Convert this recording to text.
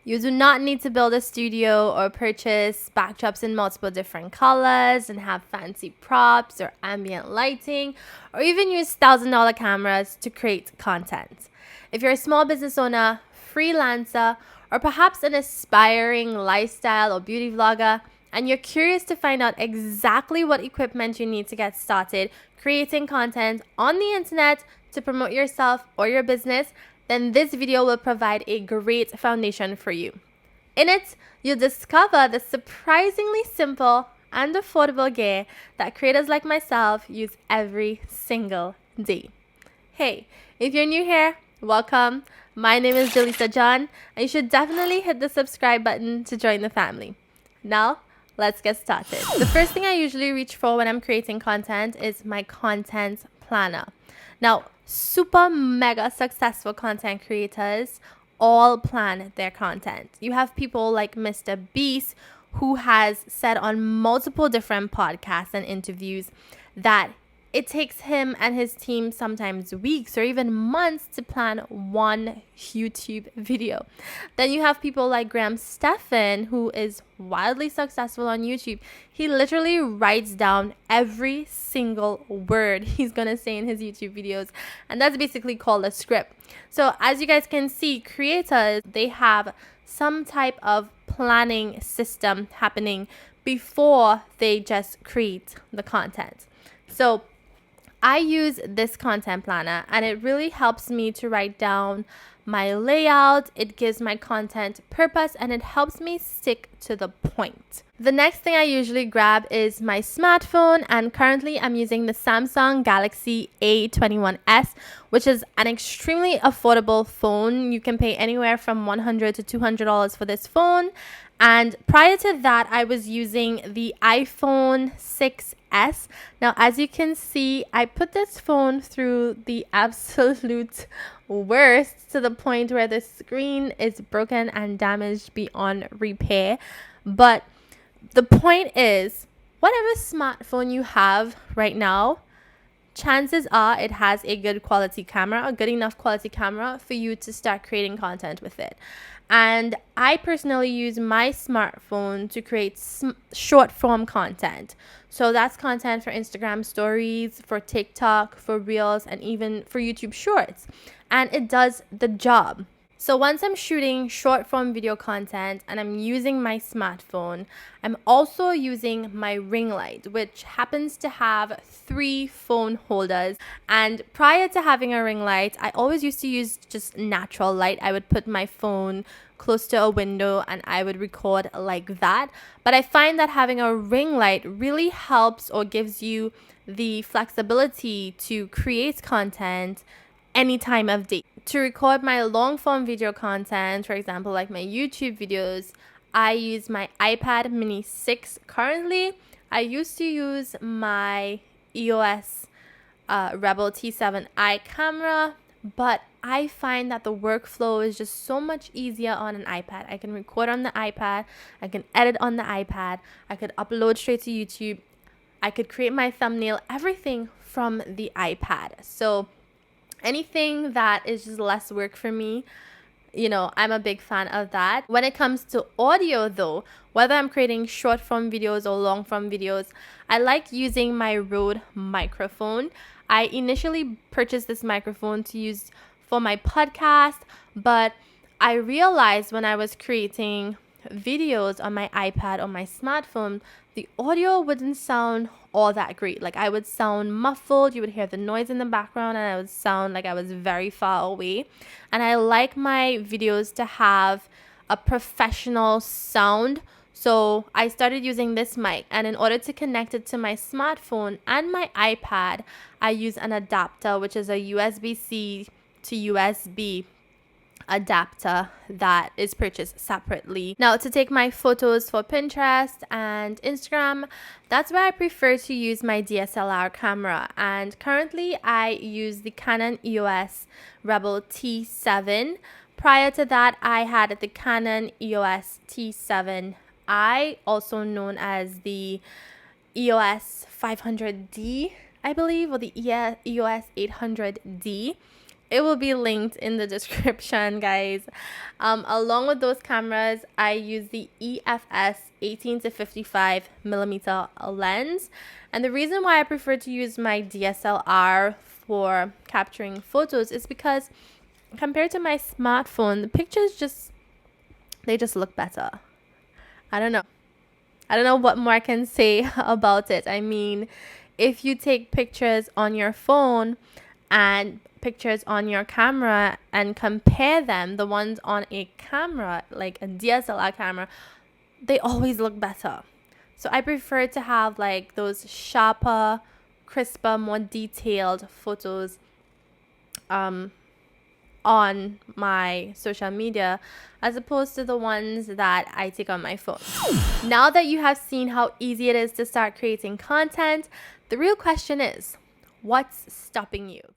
You do not need to build a studio or purchase backdrops in multiple different colors and have fancy props or ambient lighting, or even use $1,000 cameras to create content. If you're a small business owner, freelancer, or perhaps an aspiring lifestyle or beauty vlogger, and you're curious to find out exactly what equipment you need to get started creating content on the internet to promote yourself or your business, then this video will provide a great foundation for you. In it, you'll discover the surprisingly simple and affordable gear that creators like myself use every single day. Hey, if you're new here, welcome. My name is Jaleesa John, and you should definitely hit the subscribe button to join the family. Now, let's get started. The first thing I usually reach for when I'm creating content is my content planner. Now, super mega successful content creators all plan their content. You have people like Mr. Beast, who has said on multiple different podcasts and interviews that it takes him and his team sometimes weeks or even months to plan one YouTube video. Then you have people like Graham Stephan, who is wildly successful on YouTube. He literally writes down every single word he's going to say in his YouTube videos. And that's basically called a script. So as you guys can see, creators, they have some type of planning system happening before they just create the content. So I use this content planner and it really helps me to write down my layout. It gives my content purpose and it helps me stick to the point. The next thing I usually grab is my smartphone, and currently I'm using the Samsung Galaxy A21s, which is an extremely affordable phone. You can pay anywhere from $100 to $200 for this phone. And prior to that, I was using the iPhone 6s. Now, as you can see, I put this phone through the absolute worst, to the point where the screen is broken and damaged beyond repair. But the point is, whatever smartphone you have right now, chances are it has a good quality camera, a good enough quality camera for you to start creating content with it. And I personally use my smartphone to create short form content. So that's content for Instagram stories, for TikTok, for Reels, and even for YouTube Shorts. And it does the job. So once I'm shooting short form video content and I'm using my smartphone, I'm also using my ring light, which happens to have 3 phone holders. And prior to having a ring light, I always used to use just natural light. I would put my phone close to a window and I would record like that. But I find that having a ring light really helps or gives you the flexibility to create content any time of day. To record my long form video content, for example, like my YouTube videos, I use my iPad mini 6 currently. I used to use my EOS Rebel T7i camera, but I find that the workflow is just so much easier on an iPad. I can record on the iPad, I can edit on the iPad, I could upload straight to YouTube, I could create my thumbnail, everything from the iPad. So anything that is just less work for me, I'm a big fan of that. When it comes to audio though, whether I'm creating short form videos or long form videos, I like using my Rode microphone. I initially purchased this microphone to use for my podcast, but I realized when I was creating videos on my iPad or my smartphone, the audio wouldn't sound all that great. Like I would sound muffled, you would hear the noise in the background, and I would sound like I was very far away. And I like my videos to have a professional sound. So I started using this mic, and in order to connect it to my smartphone and my iPad, I use an adapter, which is a USB-C to USB adapter that is purchased separately. Now, to take my photos for Pinterest and Instagram, that's where I prefer to use my DSLR camera. And currently I use the Canon EOS Rebel T7. Prior to that, I had the Canon EOS T7i, also known as the EOS 500D, I believe, or the EOS 800D. It will be linked in the description, guys. Along with those cameras, I use the EFS 18 to 55 millimeter lens. And the reason why I prefer to use my DSLR for capturing photos is because compared to my smartphone, the pictures they just look better. I don't know what more I can say about it. I mean, if you take pictures on your phone and pictures on your camera and compare them, the ones on a camera, like a DSLR camera, they always look better. So I prefer to have like those sharper, crisper, more detailed photos on my social media as opposed to the ones that I take on my phone. Now that you have seen how easy it is to start creating content, the real question is, what's stopping you?